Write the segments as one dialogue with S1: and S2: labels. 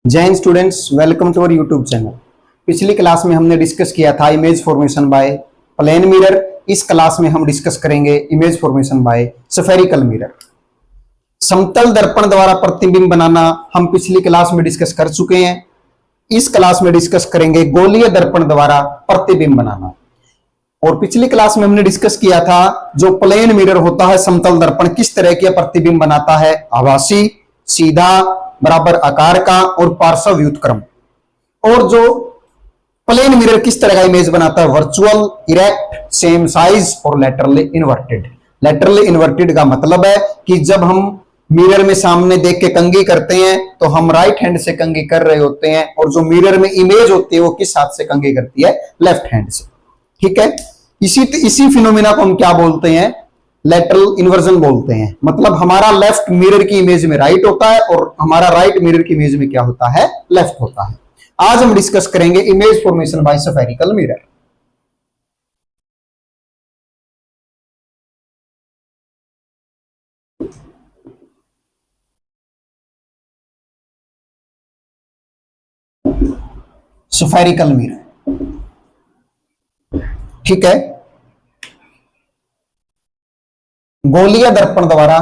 S1: जय हिंद students, welcome to our YouTube channel. पिछली क्लास में हमने डिस्कस किया था image formation by plane mirror. इस क्लास में हम डिस्कस करेंगे image formation by spherical mirror. समतल दर्पण द्वारा प्रतिबिंब बनाना हम पिछली क्लास में डिस्कस कर चुके हैं। इस क्लास में डिस्कस करेंगे गोलीय दर्पण द्वारा प्रतिबिंब बनाना। और पिछली क्लास में हमने डिस्कस किया था जो प्लेन मिरर होता है समतल दर्पण किस तरह के प्रतिबिंब बनाता है, आभासी, सीधा, बराबर आकार का और पार्श्व व्युत्क्रम। और जो प्लेन मिरर किस तरह का इमेज बनाता है, वर्चुअल, इरेक्ट, सेम साइज और लैटरली इन्वर्टेड। लैटरली इन्वर्टेड का मतलब है कि जब हम मिरर में सामने देख के कंघी करते हैं तो हम राइट हैंड से कंघी कर रहे होते हैं, और जो मिरर में इमेज होती है वो किस हाथ से कंघी करती है, लेफ्ट हैंड से। ठीक है, इसी फिनोमिना को हम क्या बोलते हैं, लैटरल इन्वर्जन बोलते हैं। मतलब हमारा लेफ्ट मिरर की इमेज में राइट होता है और हमारा राइट मिरर की इमेज में क्या होता है, लेफ्ट होता है। आज हम डिस्कस करेंगे image formation by spherical mirror. Spherical mirror, ठीक है, गोलीय दर्पण द्वारा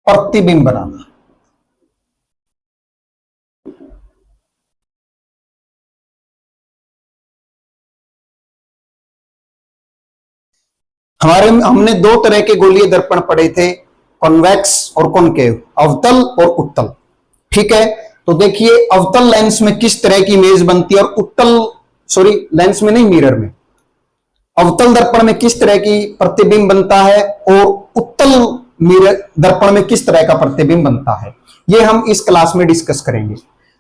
S1: प्रतिबिंब बनाना। हमने दो तरह के गोलीय दर्पण पढ़े थे, कॉन्वेक्स और कॉनकेव, अवतल और उत्तल। ठीक है, तो देखिए अवतल लेंस में किस तरह की इमेज बनती है और लेंस में नहीं, मिरर में, अवतल दर्पण में किस तरह की प्रतिबिंब बनता है और उत्तल मिरर दर्पण में किस तरह का प्रतिबिंब बनता है, ये हम इस क्लास में डिस्कस करेंगे।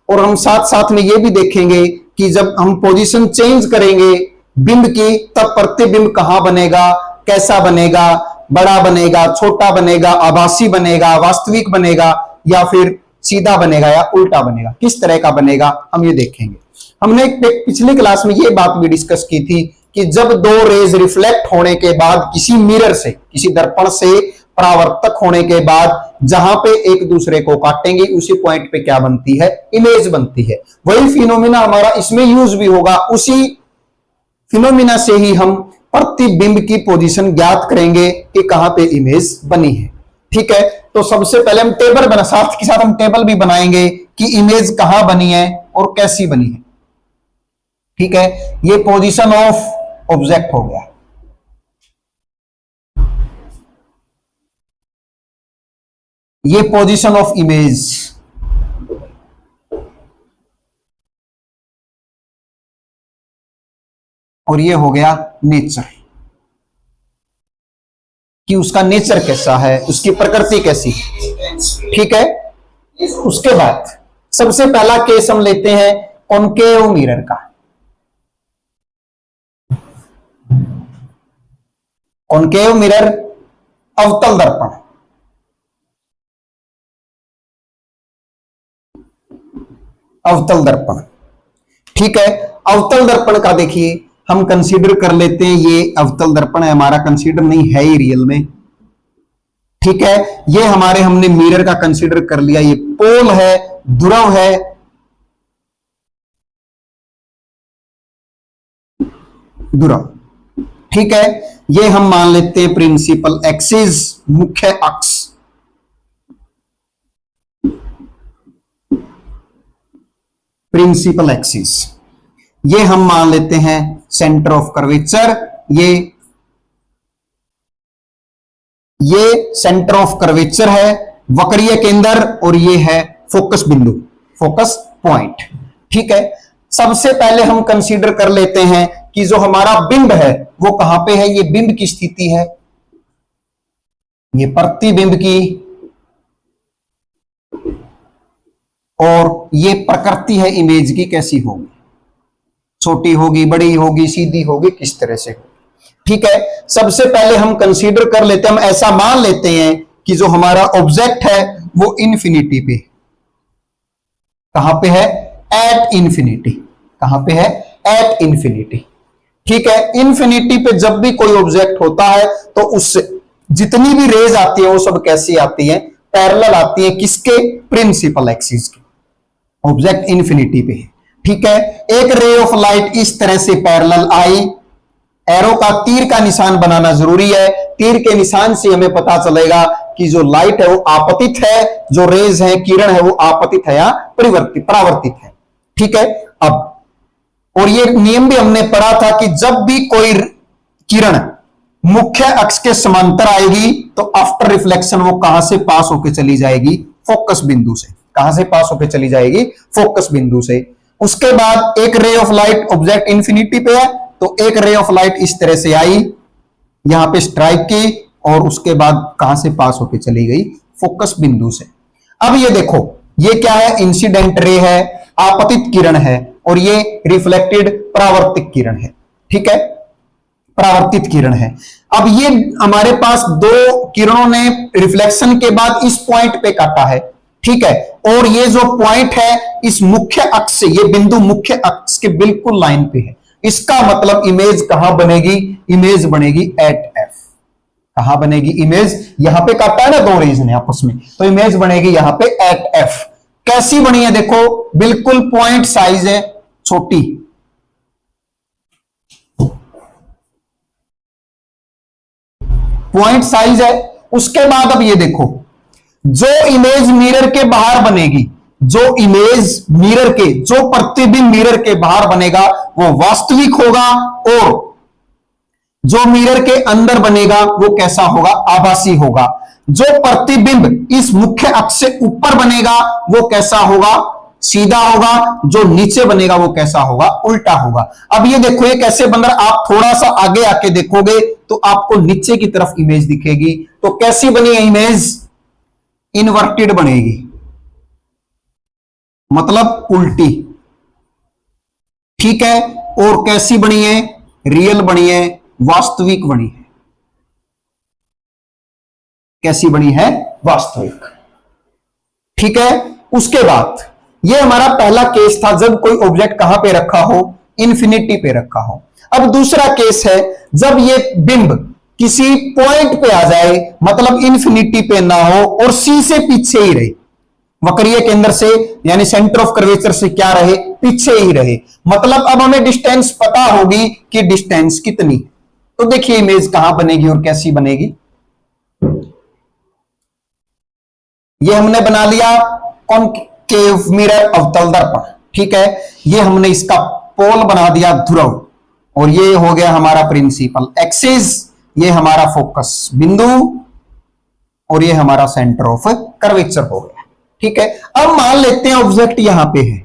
S1: और हम साथ साथ में ये भी देखेंगे कि जब हम पोजीशन चेंज करेंगे बिंब की, तब प्रतिबिंब कहां बनेगा, कैसा बनेगा, बड़ा बनेगा, छोटा बनेगा, आभासी बनेगा, वास्तविक बनेगा, या फिर सीधा बनेगा या उल्टा बनेगा, किस तरह का बनेगा, हम ये देखेंगे। हमने पिछली क्लास में ये बात भी डिस्कस की थी कि जब दो रेज रिफ्लेक्ट होने के बाद किसी मिरर से, किसी दर्पण से परावर्तक होने के बाद जहां पे एक दूसरे को काटेंगे उसी पॉइंट पे क्या बनती है, इमेज बनती है। वही फिनोमिना हमारा इसमें यूज भी होगा, उसी फिनोमिना से ही हम प्रतिबिंब की पोजीशन ज्ञात करेंगे कि कहां पे इमेज बनी है। ठीक है, तो सबसे पहले हम टेबल बना, साथ के साथ हम टेबल भी बनाएंगे कि इमेज कहां बनी है और कैसी बनी है। ठीक है, ये पोजीशन ऑफ ऑब्जेक्ट हो गया। ये पोजीशन ऑफ इमेज, और ये हो गया नेचर, कि उसका नेचर कैसा है, उसकी प्रकृति कैसी है। ठीक है, उसके बाद सबसे पहला केस हम लेते हैं कॉनकेव मिरर का। कॉनकेव मिरर, अवतल दर्पण, अवतल दर्पण। ठीक है, अवतल दर्पण का देखिए हम कंसीडर कर लेते हैं, ये अवतल दर्पण है हमारा, कंसीडर नहीं है ही रियल में। ठीक है, ये हमने मिरर का कंसीडर कर लिया, ये पोल है, ध्रुव है, ध्रुव। ठीक है, ये हम मान लेते हैं प्रिंसिपल एक्सिस, मुख्य अक्ष। प्रिंसिपल एक्सिस, ये हम मान लेते हैं सेंटर ऑफ कर्वेचर, ये सेंटर ऑफ कर्वेचर है, वक्रीय केंद्र, और ये है फोकस बिंदु, फोकस पॉइंट। ठीक है, सबसे पहले हम कंसीडर कर लेते हैं कि जो हमारा बिंब है वो कहां पे है, ये बिंब की स्थिति है, ये प्रतिबिंब की, और ये प्रकृति है इमेज की, कैसी होगी, छोटी होगी, बड़ी होगी, सीधी होगी, किस तरह से होगी। ठीक है, सबसे पहले हम कंसीडर कर लेते हैं, हम ऐसा मान लेते हैं कि जो हमारा ऑब्जेक्ट है वो इन्फिनिटी पे, कहां पे है, एट इन्फिनिटी, कहां पे है, एट इन्फिनिटी। ठीक है, इन्फिनिटी पे जब भी कोई ऑब्जेक्ट होता है तो उससे जितनी भी रेज आती है वो सब कैसी आती है, पैरेलल आती है, किसके, प्रिंसिपल एक्सिस के। ऑब्जेक्ट इन्फिनिटी पे है, ठीक है। एक रे ऑफ लाइट इस तरह से पैरेलल आई, एरो का तीर का निशान बनाना जरूरी है, तीर के निशान से हमें पता चलेगा कि जो लाइट है वो आपतित है, जो रेज है, किरण है, वो आपतित है या परावर्तित है, ठीक है। अब और ये नियम भी हमने पढ़ा था कि जब भी कोई किरण मुख्य अक्ष के समांतर आएगी तो आफ्टर रिफ्लेक्शन वो कहां से पास होकर चली जाएगी, फोकस बिंदु से। कहां से पास होकर चली जाएगी, फोकस बिंदु से। उसके बाद एक ray of light, object infinity पे है तो एक रे ऑफ लाइट इस तरह से आई, यहां पे स्ट्राइक की और उसके बाद कहां से पास होकर चली गई, फोकस बिंदु से। अब ये देखो, ये क्या है, इंसिडेंट रे है, आपतित किरण है, और ये रिफ्लेक्टेड परावर्तित किरण है, ठीक है, परावर्तित किरण है। अब ये हमारे पास दो किरणों ने रिफ्लेक्शन के बाद इस पॉइंट पे काटा है, ठीक है, और ये जो पॉइंट है इस मुख्य अक्ष से, ये बिंदु मुख्य अक्ष के बिल्कुल लाइन पे है। इसका मतलब इमेज कहां बनेगी, इमेज बनेगी एट एफ। कहां बनेगी इमेज, यहां पे काटा है ना दो रेज ने आपस में, तो इमेज बनेगी यहां पे एट एफ। कैसी बनी है देखो, बिल्कुल पॉइंट साइज है, छोटी, पॉइंट साइज है। उसके बाद अब ये देखो, जो इमेज मिरर के बाहर बनेगी, जो इमेज मिरर के, जो प्रतिबिंब मिरर के बाहर बनेगा वो वास्तविक होगा, और जो मिरर के अंदर बनेगा वो कैसा होगा, आभासी होगा। जो प्रतिबिंब इस मुख्य अक्ष से ऊपर बनेगा वो कैसा होगा, सीधा होगा। जो नीचे बनेगा वो कैसा होगा, उल्टा होगा। अब ये देखो ये कैसे बन रहा है, आप थोड़ा सा आगे आके देखोगे तो आपको नीचे की तरफ इमेज दिखेगी। तो कैसी बनी है इमेज, इन्वर्टेड बनेगी, मतलब उल्टी, ठीक है। और कैसी बनी है, रियल बनी है, वास्तविक बनी है। कैसी बनी है, वास्तविक, ठीक है। उसके बाद ये हमारा पहला केस था जब कोई ऑब्जेक्ट कहां पे रखा हो, इन्फिनिटी पे रखा हो। अब दूसरा केस है जब ये बिंब किसी पॉइंट पे आ जाए, मतलब इन्फिनिटी पे ना हो और सी से पीछे ही रहे, वक्रीय केंद्र से यानी सेंटर ऑफ कर्वेचर से क्या रहे, पीछे ही रहे। मतलब अब हमें डिस्टेंस पता होगी कि डिस्टेंस कितनी। तो देखिए इमेज कहां बनेगी और कैसी बनेगी। ये हमने बना लिया कॉनकेव मिरर अवतल दर्पण, ठीक है। ये हमने इसका पोल बना दिया ध्रुव, और ये हो गया हमारा प्रिंसिपल एक्सिस, ये हमारा फोकस बिंदु, और ये हमारा सेंटर ऑफ कर्वेचर हो गया, ठीक है। अब मान लेते हैं ऑब्जेक्ट यहां पे है,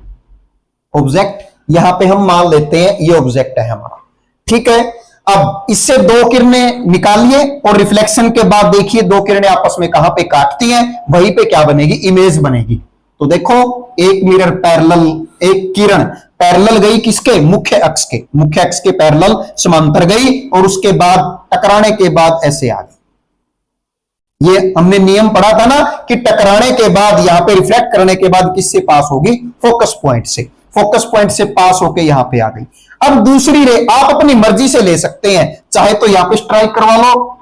S1: ऑब्जेक्ट यहां पे हम मान लेते हैं ये ऑब्जेक्ट है हमारा, ठीक है। अब इससे दो किरणें निकालिए और रिफ्लेक्शन के बाद देखिए दो किरणें आपस में कहां पे काटती हैं, वहीं पे क्या बनेगी, इमेज बनेगी। तो देखो एक मिरर पैरेलल, एक किरण पैरेलल गई किसके, मुख्य अक्ष के, मुख्य अक्ष के पैरेलल समांतर गई, और उसके बाद टकराने के बाद ऐसे आ गई। ये हमने नियम पढ़ा था ना कि टकराने के बाद यहां पे रिफ्लेक्ट करने के बाद किससे पास होगी, फोकस पॉइंट से, फोकस पॉइंट से पास होके यहां पे आ गई। अब दूसरी रे आप अपनी मर्जी से ले सकते हैं, चाहे तो यहां पे स्ट्राइक करवा लो,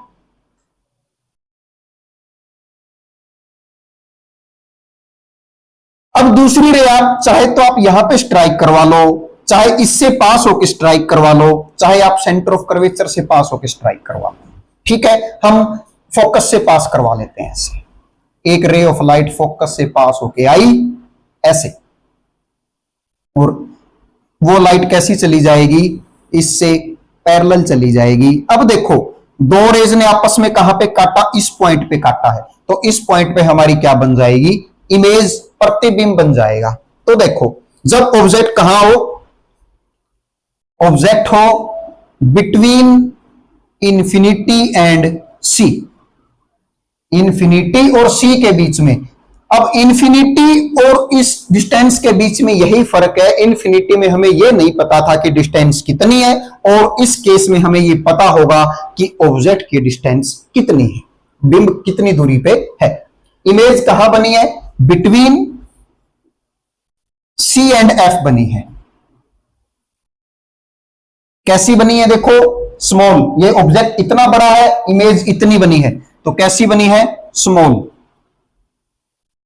S1: अब दूसरी रे आप चाहे तो आप यहां पे स्ट्राइक करवा लो, चाहे इससे पास होके स्ट्राइक करवा लो, चाहे आप सेंटर ऑफ कर्वेचर से पास होके स्ट्राइक करवा लो, ठीक है। हम फोकस से पास करवा लेते हैं ऐसे, एक रे ऑफ लाइट फोकस से पास होके आई ऐसे, और वो लाइट कैसी चली जाएगी, इससे पैरेलल चली जाएगी। अब देखो दो रेज ने आपस में कहां पे काटा, इस पॉइंट पे काटा है, तो इस पॉइंट पे हमारी क्या बन जाएगी, इमेज, प्रतिबिंब बन जाएगा। तो देखो जब ऑब्जेक्ट कहां हो, ऑब्जेक्ट हो between infinity and C, infinity और सी के बीच में। अब इंफिनिटी और इस डिस्टेंस के बीच में यही फर्क है, इंफिनिटी में हमें यह नहीं पता था कि डिस्टेंस कितनी है, और इस केस में हमें यह पता होगा कि ऑब्जेक्ट की डिस्टेंस कितनी है, बिंब कितनी दूरी पे है। इमेज कहां बनी है, बिटवीन सी एंड एफ बनी है, कैसी बनी है देखो, स्मॉल, ये ऑब्जेक्ट इतना बड़ा है, इमेज इतनी बनी है, तो कैसी बनी है, स्मॉल।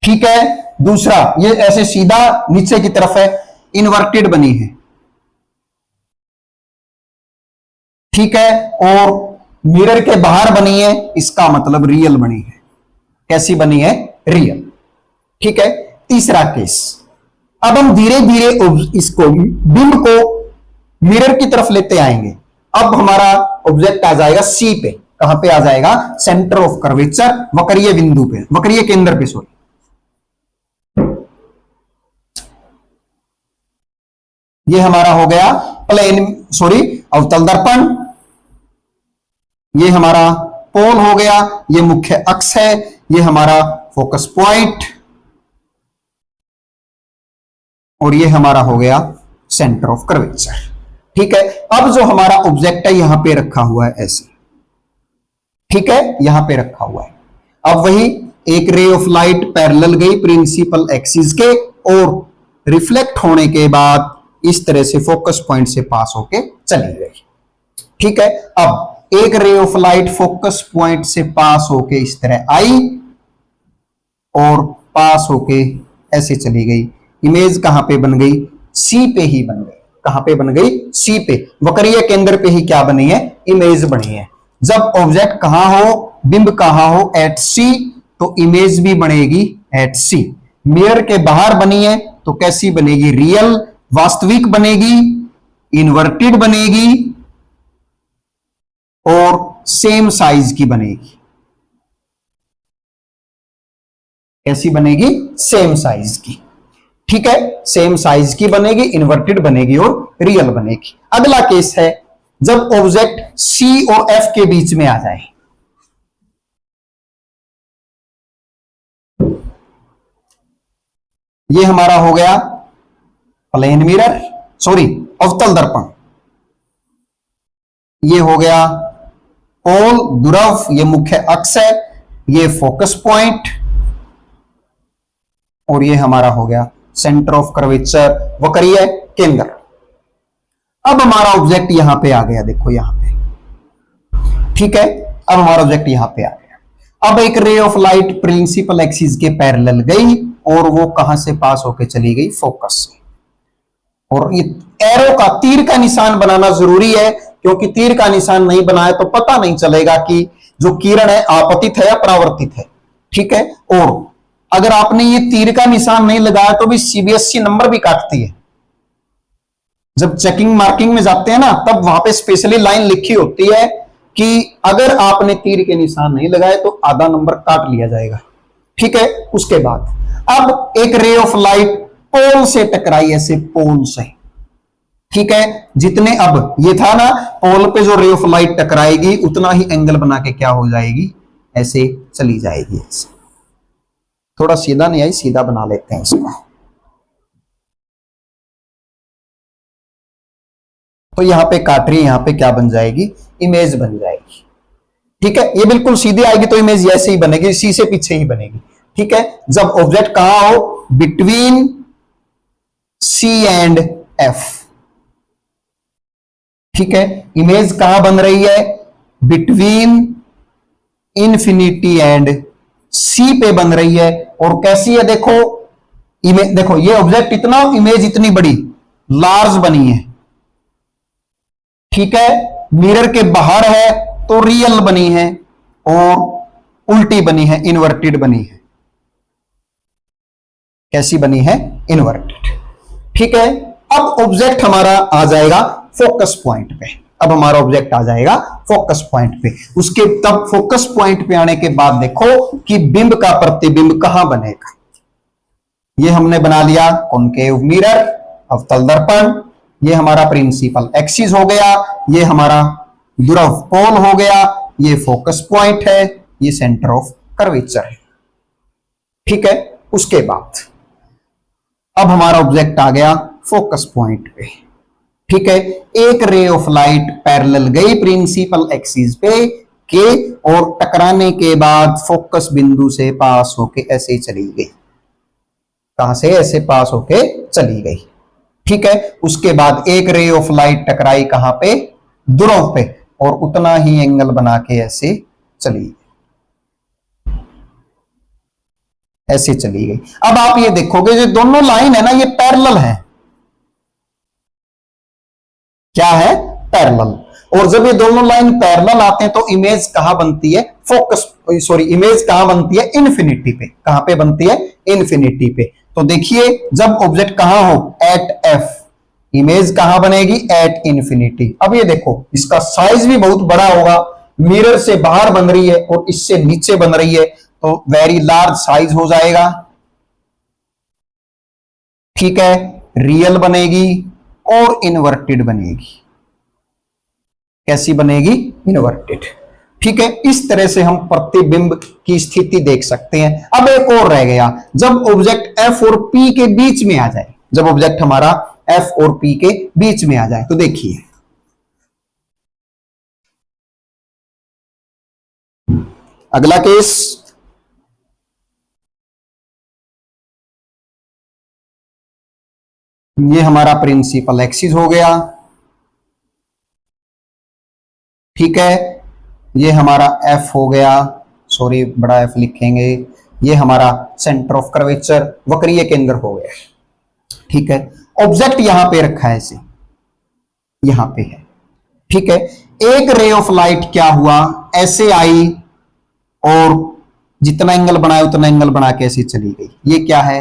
S1: ठीक है, दूसरा ये ऐसे सीधा नीचे की तरफ है, इन्वर्टेड बनी है। ठीक है, और मिरर के बाहर बनी है, इसका मतलब रियल बनी है। कैसी बनी है, रियल। ठीक है, तीसरा केस, अब हम धीरे धीरे इसको बिंब को मिरर की तरफ लेते आएंगे। अब हमारा ऑब्जेक्ट आ जाएगा सी पे, कहां पे आ जाएगा, सेंटर ऑफ कर्वेचर, वक्रीय बिंदु पे, वक्रीय केंद्र पे, सॉरी। ये हमारा हो गया प्लेन, सॉरी अवतल दर्पण, ये हमारा पोल हो गया, ये मुख्य अक्ष है, ये हमारा फोकस पॉइंट, और ये हमारा हो गया सेंटर ऑफ कर्वेचर। ठीक है, अब जो हमारा ऑब्जेक्ट है यहां पे रखा हुआ है ऐसे, ठीक है, यहां पे रखा हुआ है। अब वही एक रे ऑफ लाइट पैरेलल गई प्रिंसिपल एक्सिस के, और रिफ्लेक्ट होने के बाद इस तरह से फोकस पॉइंट से पास होके चली गई। ठीक है, अब एक ray of light focus point से पास होके इस तरह आई और पास होके ऐसे चली गई। इमेज कहां पे बन गई, सी पे ही बन गई। कहां पे बन गई, सी पे, वक्रीय केंद्र पे ही क्या बनी है, इमेज बनी है। जब ऑब्जेक्ट कहां हो, बिंब कहां हो, एट सी, तो इमेज भी बनेगी एट सी। मिरर के बाहर बनी है तो कैसी बनेगी, रियल, वास्तविक बनेगी, इन्वर्टेड बनेगी, और सेम साइज की बनेगी। कैसी बनेगी, सेम साइज की। ठीक है, सेम साइज की बनेगी, इन्वर्टेड बनेगी और रियल बनेगी। अगला केस है जब ऑब्जेक्ट सी और एफ के बीच में आ जाए। ये हमारा हो गया प्लेन मिरर, सॉरी अवतल दर्पण, ये हो गया पोल ध्रुव, ये मुख्य अक्ष है, ये फोकस पॉइंट, और ये हमारा हो गया सेंटर ऑफ कर्वेचर, वक्रीय केंद्र। अब हमारा ऑब्जेक्ट यहां पे आ गया, देखो यहां पे। ठीक है, अब हमारा ऑब्जेक्ट यहां पे आ गया। अब एक ray of light principal axis के पैरेलल गई और वो कहां से पास होके चली गई, फोकस से। और ये एरो का, तीर का निशान बनाना जरूरी है, क्योंकि तीर का निशान नहीं बनाया तो पता नहीं चलेगा कि जो किरण है आपतित है या परावर्तित है। ठीक है, और अगर आपने ये तीर का निशान नहीं लगाया तो भी सीबीएसई नंबर भी काटती है। जब चेकिंग मार्किंग में जाते हैं ना, तब वहां पे स्पेशली लाइन लिखी होती है कि अगर आपने तीर के निशान नहीं लगाए तो आधा नंबर काट लिया जाएगा। ठीक है, उसके बाद अब एक रे ऑफ लाइट पोल से टकराई, ऐसे पोल से। ठीक है, जितने, अब ये था ना, पोल पे जो रे ऑफ लाइट टकराएगी उतना ही एंगल बना के क्या हो जाएगी, ऐसे चली जाएगी। ऐसे थोड़ा सीधा नहीं आई, सीधा बना लेते हैं इसको। तो यहां पे काट रही है, यहां पे क्या बन जाएगी, इमेज बन जाएगी। ठीक है, ये बिल्कुल सीधी आएगी तो इमेज ऐसे ही बनेगी, सी से पीछे ही बनेगी। ठीक है, जब ऑब्जेक्ट कहां हो, बिटवीन सी एंड एफ। ठीक है, इमेज कहां बन रही है, बिटवीन इंफिनिटी एंड सी पे बन रही है। और कैसी है देखो, इमेज देखो, ये ऑब्जेक्ट इतना, इमेज इतनी बड़ी, लार्ज बनी है। ठीक है, मिरर के बाहर है तो रियल बनी है, और उल्टी बनी है, इन्वर्टेड बनी है। कैसी बनी है, इन्वर्टेड। ठीक है, अब ऑब्जेक्ट हमारा आ जाएगा फोकस पॉइंट पे। अब हमारा ऑब्जेक्ट आ जाएगा फोकस पॉइंट पे। उसके तब फोकस पॉइंट पे आने के बाद देखो कि बिंब का प्रतिबिंब कहां बनेगा। ये हमने बना लिया कॉनकेव मिरर, अवतल दर्पण, ये हमारा प्रिंसिपल एक्सिस हो गया, ये हमारा ध्रुव पोल हो गया, ये फोकस पॉइंट है, ये सेंटर ऑफ कर्वेचर है। ठीक है, उसके बाद अब हमारा ऑब्जेक्ट आ गया फोकस पॉइंट पे। ठीक है, एक रे ऑफ लाइट पैरेलल गई प्रिंसिपल एक्सिस पे के, और टकराने के बाद फोकस बिंदु से पास होके ऐसे चली गई। कहां से, ऐसे पास होके चली गई। ठीक है। उसके बाद एक रे ऑफ लाइट टकराई कहां पे, ध्रुव पे, और उतना ही एंगल बना के ऐसे चली गई, ऐसे चली गई। अब आप ये देखोगे जो दोनों लाइन है ना ये पैरेलल है, क्या है, पैरेलल। और जब ये दोनों लाइन पैरेलल आते हैं तो इमेज कहां बनती है, फोकस सॉरी इमेज कहां बनती है, इन्फिनिटी पे। कहां पे बनती है, इन्फिनिटी पे। तो देखिए जब ऑब्जेक्ट कहां हो, एट एफ, इमेज कहां बनेगी, एट इन्फिनिटी। अब ये देखो इसका साइज भी बहुत बड़ा होगा, मिरर से बाहर बन रही है और इससे नीचे बन रही है, तो वेरी लार्ज साइज हो जाएगा, ठीक है। रियल बनेगी और इन्वर्टेड बनेगी। कैसी बनेगी, इन्वर्टेड, ठीक है। इस तरह से हम प्रतिबिंब की स्थिति देख सकते हैं। अब एक और रह गया, जब ऑब्जेक्ट एफ और पी के बीच में आ जाए, जब ऑब्जेक्ट हमारा एफ और पी के बीच में आ जाए, तो देखिए अगला केस, ये हमारा प्रिंसिपल एक्सिस हो गया, ठीक है। ये हमारा एफ हो गया, सॉरी बड़ा एफ लिखेंगे, ये हमारा सेंटर ऑफ कर्वेचर वक्रीय केंद्र हो गया, ठीक है। ऑब्जेक्ट यहां पे रखा है, ऐसे यहां पे है, ठीक है। एक रे ऑफ लाइट क्या हुआ, ऐसे आई और जितना एंगल बनाया उतना एंगल बना के ऐसे चली गई। ये क्या है,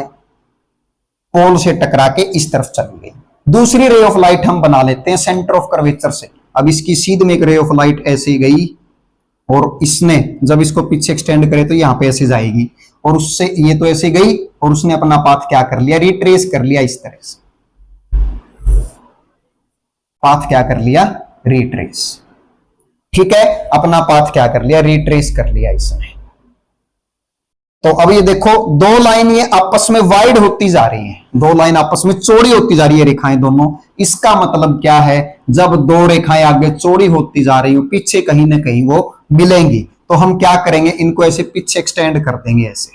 S1: पोल से टकरा के इस तरफ चली गई। दूसरी रे ऑफ लाइट हम बना लेते हैं सेंटर ऑफ कर्वेचर से। अब इसकी सीध में एक रे ऑफ लाइट ऐसे गई और इसने जब इसको पीछे एक्सटेंड करे तो यहां पे ऐसे जाएगी, और उससे ये तो ऐसे गई और उसने अपना पाथ क्या कर लिया, रिट्रेस कर लिया इस तरह से। पाथ क्या कर लिया, रिट्रेस, ठीक है। अपना पाथ क्या कर लिया, रिट्रेस कर लिया इसने। तो अब ये देखो दो लाइन ये आपस में वाइड होती जा रही हैं, दो लाइन आपस में चौड़ी होती जा रही है रेखाएं दोनों। इसका मतलब क्या है, जब दो रेखाएं आगे चौड़ी होती जा रही हो, पीछे कहीं ना कहीं वो मिलेंगी, तो हम क्या करेंगे, इनको ऐसे पीछे एक्सटेंड कर देंगे, ऐसे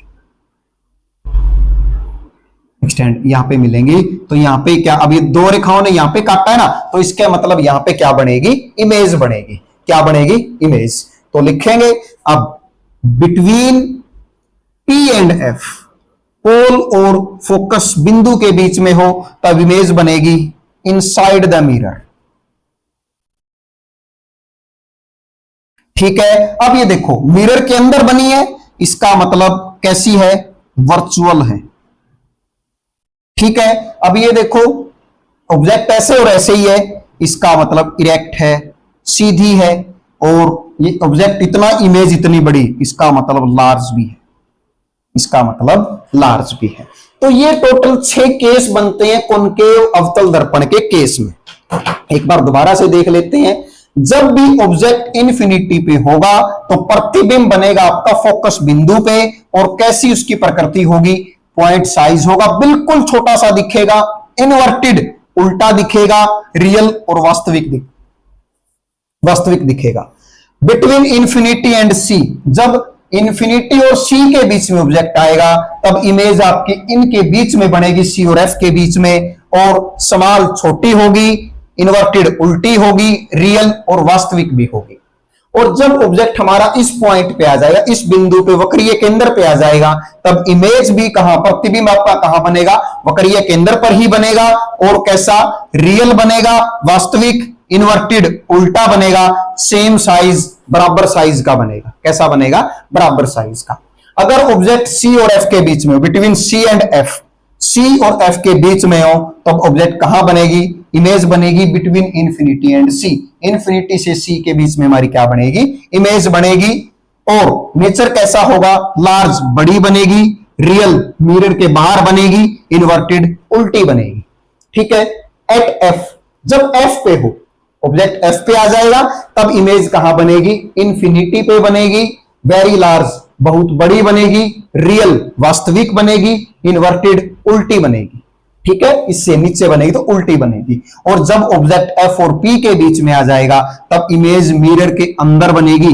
S1: एक्सटेंड, यहां पे मिलेंगी। तो यहां पे क्या, अब ये दो रेखाओं ने यहां पे काटा है ना, तो इसका मतलब यहां पे क्या बनेगी, इमेज बनेगी। क्या बनेगी, इमेज। तो लिखेंगे अब बिटवीन P एंड F, पोल और फोकस बिंदु के बीच में हो तब इमेज बनेगी इनसाइड द मिरर, ठीक है। अब ये देखो मिरर के अंदर बनी है, इसका मतलब कैसी है, वर्चुअल है, ठीक है। अब ये देखो ऑब्जेक्ट ऐसे और ऐसे ही है, इसका मतलब इरेक्ट है, सीधी है, और ये ऑब्जेक्ट इतना, इमेज इतनी बड़ी, इसका मतलब लार्ज भी है, इसका मतलब लार्ज भी है। तो ये टोटल 6 केस बनते हैं कॉनकेव अवतल दर्पण के केस में। एक बार दोबारा से देख लेते हैं। जब भी ऑब्जेक्ट इन्फिनिटी पे होगा तो प्रतिबिंब बनेगा आपका फोकस बिंदु पे, और कैसी उसकी प्रकृति होगी, पॉइंट साइज होगा, बिल्कुल छोटा सा दिखेगा, इनवर्टेड उल्टा दिखेगा, रियल और वास्तविक दिखेगा। बिटवीन इन्फिनिटी एंड सी, जब इन्फिनिटी और सी के बीच में ऑब्जेक्ट आएगा तब इमेज आपकी इनके बीच में बनेगी, सी और एफ के बीच में, और स्मॉल छोटी होगी, इन्वर्टेड उल्टी होगी, रियल और वास्तविक भी होगी। और जब ऑब्जेक्ट हमारा इस पॉइंट पे आ जाएगा, इस बिंदु पे वक्रीय केंद्र पे आ जाएगा, तब इमेज भी कहां, प्रतिबिंब आपका कहां बनेगा, वक्रीय केंद्र पर ही बनेगा, और कैसा, रियल बनेगा, वास्तविक, इन्वर्टेड उल्टा बनेगा, सेम साइज, बराबर साइज का बनेगा। कैसा बनेगा, बराबर साइज का। अगर ऑब्जेक्ट सी और एफ के बीच में, बिटवीन सी एंड एफ, सी और एफ के बीच में हो, तब ऑब्जेक्ट कहां बनेगी, इमेज बनेगी between infinity and C. Infinity से सी के बीच में हमारी क्या बनेगी, इमेज बनेगी। और नेचर कैसा होगा, लार्ज बड़ी बनेगी, रियल मिरर के बाहर बनेगी, इन्वर्टेड उल्टी बनेगी, ठीक है। एट एफ, जब एफ पे हो, ऑब्जेक्ट एफ पे आ जाएगा, तब इमेज कहां बनेगी, इन्फिनिटी पे बनेगी, वेरी लार्ज बहुत बड़ी बनेगी, रियल वास्तविक बनेगी, इन्वर्टेड उल्टी बनेगी, ठीक है। इससे नीचे बनेगी तो उल्टी बनेगी। और जब ऑब्जेक्ट एफ और पी के बीच में आ जाएगा तब इमेज मिरर के अंदर बनेगी,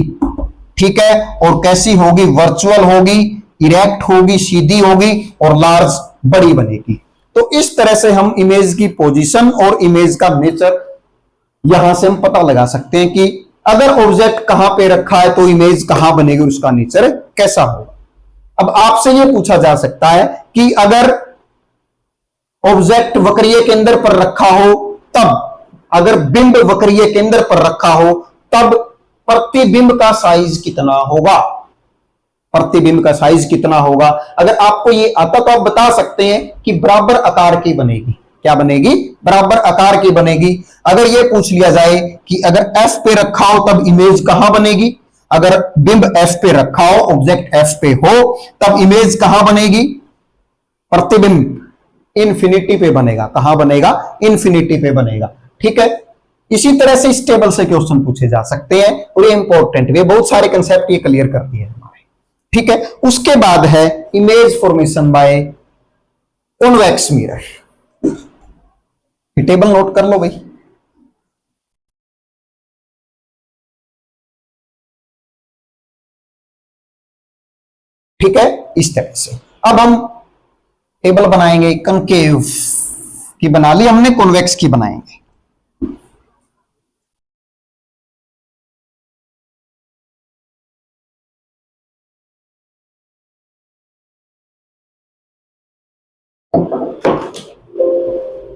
S1: ठीक है। और कैसी होगी, वर्चुअल होगी, इरेक्ट होगी, सीधी होगी, और लार्ज बड़ी बनेगी। तो इस तरह से हम इमेज की पोजीशन और इमेज का नेचर यहां से हम पता लगा सकते हैं कि अगर ऑब्जेक्ट कहां पे रखा है तो इमेज कहां बनेगी, उसका नेचर कैसा होगा। अब आपसे यह पूछा जा सकता है कि अगर ऑब्जेक्ट वक्रीय केंद्र पर रखा हो तब, अगर बिंब वक्रीय केंद्र पर रखा हो तब प्रतिबिंब का साइज कितना होगा, प्रतिबिंब का साइज कितना होगा। अगर आपको ये आता तो आप बता सकते हैं कि बराबर आकार की बनेगी। क्या बनेगी? बराबर आकार की बनेगी। अगर ये पूछ लिया जाए कि अगर F पे रखा हो तब इमेज कहां बनेगी, अगर बिंब F पे रखा हो, ऑब्जेक्ट F पे हो, तब इमेज कहां बनेगी? प्रतिबिंब इन्फिनिटी पे बनेगा। कहां बनेगा? इन्फिनिटी पे बनेगा। ठीक है, इसी तरह से इस टेबल से क्वेश्चन पूछे जा सकते हैं और ये इंपॉर्टेंट भी, बहुत सारे कंसेप्ट ये क्लियर करती है हमारे। ठीक है, उसके बाद है image formation by convex mirror. Table note कर लो भाई। ठीक है, इस तरह से अब हम टेबल बनाएंगे। कनकेव की बना ली हमने, कॉन्वेक्स की बनाएंगे।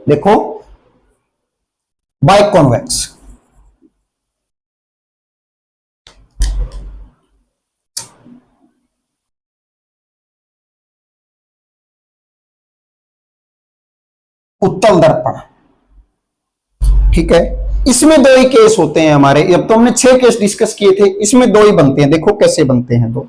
S1: देखो, बाय कॉन्वेक्स उत्तल दर्पण। ठीक है, इसमें दो ही केस होते हैं हमारे। अब तो हमने 6 केस डिस्कस किए थे, इसमें दो ही बनते हैं। देखो कैसे बनते हैं दो।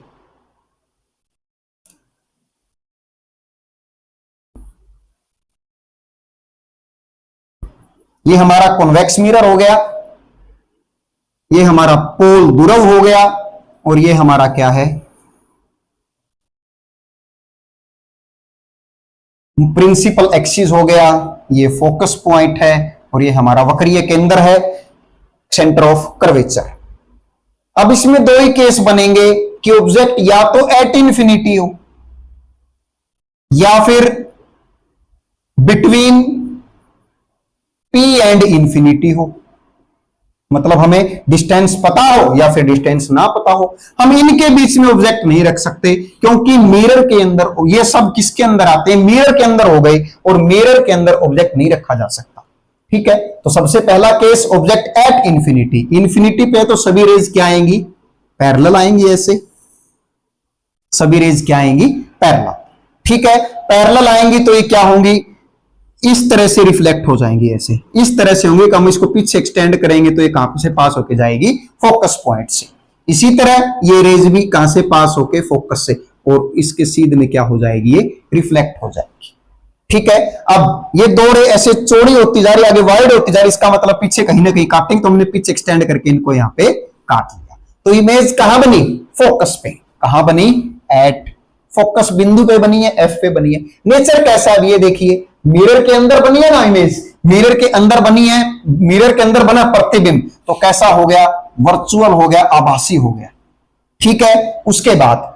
S1: ये हमारा कॉन्वेक्स मिरर हो गया, ये हमारा पोल ध्रुव हो गया, और ये हमारा क्या है? प्रिंसिपल एक्सिस हो गया। ये फोकस पॉइंट है और ये हमारा वक्रीय केंद्र है, सेंटर ऑफ कर्वेचर। अब इसमें दो ही केस बनेंगे कि ऑब्जेक्ट या तो एट इंफिनिटी हो या फिर बिटवीन P एंड इंफिनिटी हो। मतलब हमें डिस्टेंस पता हो या फिर डिस्टेंस ना पता हो, हम इनके बीच में ऑब्जेक्ट नहीं रख सकते, क्योंकि मिरर के अंदर ये सब किसके अंदर आते हैं? मिरर के अंदर हो गए, और मिरर के अंदर ऑब्जेक्ट नहीं रखा जा सकता। ठीक है, तो सबसे पहला case object at infinity. Infinity पे तो सभी रेज क्या आएंगी? पैरेलल आएंगी। ऐसे सभी रेज क्या आएंगी? पैरेलल। ठीक है, पैरेलल आएंगी तो ये क्या होंगी? इस तरह से रिफ्लेक्ट हो जाएंगी। ऐसे इस तरह से होंगे कि हम इसको पीछे एक्सटेंड करेंगे तो ये कहां से पास होके जाएगी? फोकस पॉइंट से। इसी तरह ये रेज भी कहां से पास होके? फोकस से, और इसके सीधे में क्या हो जाएगी? ये रिफ्लेक्ट हो जाएगी। ठीक है, अब ये दो रे ऐसे चौड़ी होती जा रही, आगे वाइड होती जा रही, इसका मतलब पीछे कहीं ना कहीं काटेंगे, तो हमने पीछे एक्सटेंड करके इनको यहां पे काट लिया। तो इमेज कहां बनी? फोकस पे। कहां बनी? एट फोकस बिंदु पे बनी है, एफ पे बनी है। नेचर कैसा है ये देखिए, मिरर के अंदर बनी है ना इमेज, मिरर के अंदर बनी है, मिरर के अंदर बना प्रतिबिंब, तो कैसा हो गया? वर्चुअल हो गया, आभासी हो गया। ठीक है, उसके बाद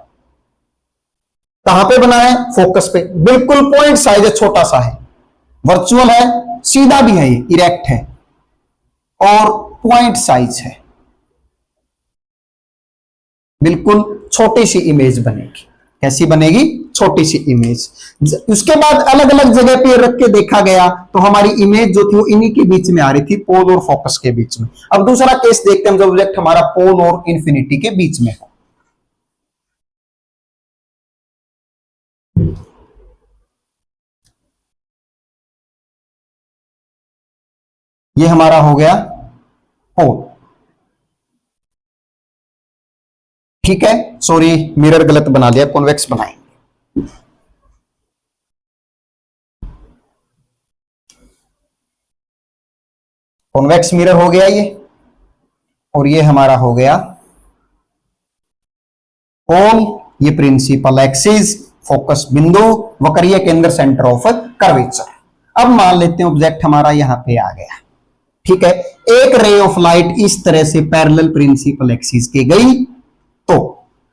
S1: कहां पे बना है? फोकस पे। बिल्कुल पॉइंट साइज है, छोटा सा है, वर्चुअल है, सीधा भी है, ये इरेक्ट है, और पॉइंट साइज है। बिल्कुल छोटी सी इमेज बनेगी। कैसी बनेगी? छोटी सी इमेज। उसके बाद अलग अलग जगह पे रख के देखा गया तो हमारी इमेज जो थी वो इन्हीं के बीच में आ रही थी, पोल और फोकस के बीच में। अब दूसरा केस देखते हैं, जब ऑब्जेक्ट हमारा पोल और इंफिनिटी के बीच में हो। ये हमारा हो गया पोल। ठीक है, सॉरी मिरर गलत बना लिया, कॉन्वेक्स बनाएंगे। कॉन्वेक्स मिरर हो गया ये, और ये हमारा हो गया पोल, ये प्रिंसिपल एक्सिस, फोकस बिंदु, वक्रीय केंद्र, सेंटर ऑफ कर्वेचर। अब मान लेते हैं ऑब्जेक्ट हमारा यहां पे आ गया। ठीक है, एक रे ऑफ लाइट इस तरह से पैरेलल प्रिंसिपल एक्सिस के गई तो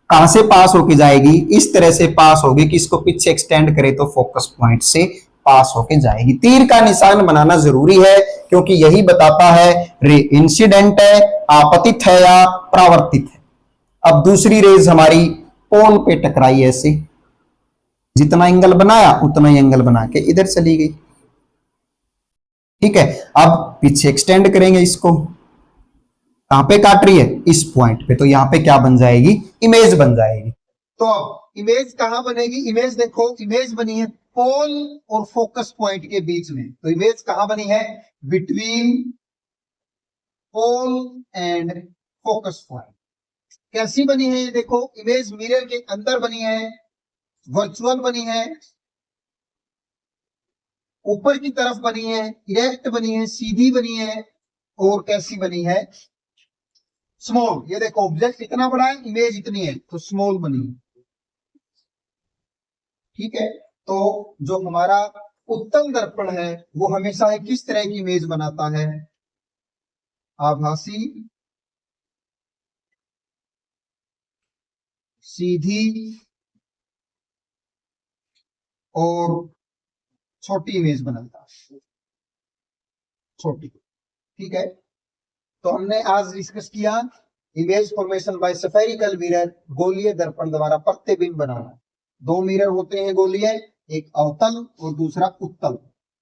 S1: कहां से पास होके जाएगी? इस तरह से पास होगी कि इसको पीछे एक्सटेंड करे तो फोकस पॉइंट से पास होके जाएगी। तीर का निशान बनाना जरूरी है क्योंकि यही बताता है रे इंसिडेंट है, आपतित है या परावर्तित है। अब दूसरी रेज हमारी पोल पे टकराई, ऐसे जितना एंगल बनाया उतना ही एंगल बना के इधर चली गई। ठीक है, अब पीछे एक्सटेंड करेंगे इसको, कहां पे काट रही है, इस पॉइंट पे, तो यहां पे क्या बन जाएगी, इमेज बन जाएगी। तो अब इमेज कहां बनेगी, इमेज देखो, इमेज बनी है पोल और फोकस पॉइंट के बीच में, तो इमेज कहां बनी है, between pole and focus point. कैसी बनी है ये देखो, इमेज मिरर के अंदर बनी है, वर्चुअल बनी है, ऊपर की तरफ बनी है, इरेक्ट बनी है, सीधी बनी है, और कैसी बनी है, स्मॉल। ये देखो ऑब्जेक्ट इतना बड़ा है, इमेज इतनी है, तो स्मॉल बनी है। ठीक है, तो जो हमारा उत्तल दर्पण है वो हमेशा एक किस तरह की इमेज बनाता है, आभासी, सीधी और छोटी इमेज बनाता है, छोटी। ठीक है, तो हमने आज डिस्कस किया image formation by spherical mirror, गोलीय दर्पण द्वारा प्रतिबिंब बनाना। दो मिरर होते हैं गोलीय, एक अवतल और दूसरा उत्तल।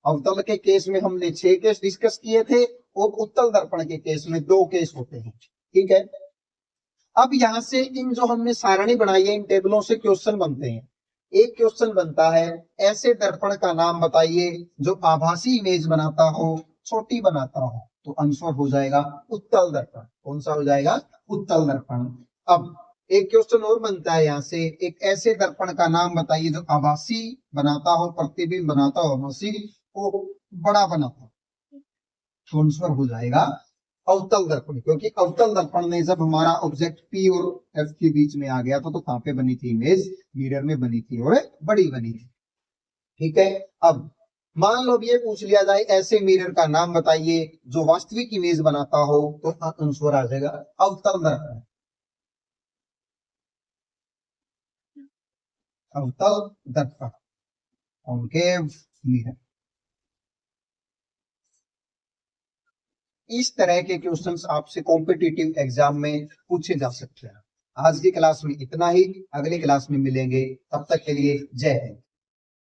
S1: अवतल के केस में हमने 6 केस डिस्कस किए थे और उत्तल दर्पण के केस में 2 केस होते हैं। ठीक है, अब यहां से इन जो हमने सारणी बनाई है, इन टेबलों से क्वेश्चन बनते हैं। एक क्वेश्चन बनता है, ऐसे दर्पण का नाम बताइए जो आभासी इमेज बनाता हो, छोटी बनाता हो, तो आंसर हो जाएगा उत्तल दर्पण। कौन सा हो जाएगा, उत्तल दर्पण। अब एक क्वेश्चन और बनता है यहां से, एक ऐसे दर्पण का नाम बताइए जो आभासी बनाता हो, प्रतिबिंब बनाता हो, आभासी को बड़ा बनाता हो, तो आंसर हो जाएगा अवतल दर्पण। क्योंकि अवतल दर्पण में जब हमारा ऑब्जेक्ट P और F के बीच में आ गया था, तो कहां पे बनी थी इमेज, मिरर में बनी थी और बड़ी बनी थी। ठीक है, अब मान लो ये पूछ लिया जाए ऐसे मिरर का नाम बताइए जो वास्तविक इमेज बनाता हो, तो आंसर आ जाएगा अवतल दर्पण। अवतल दर्पण, कॉन्केव मिरर। इस तरह के क्वेश्चंस आपसे कॉम्पिटिटिव एग्जाम में पूछे जा सकते हैं। आज की क्लास में इतना ही, अगली क्लास में मिलेंगे, तब तक के लिए जय हिंद।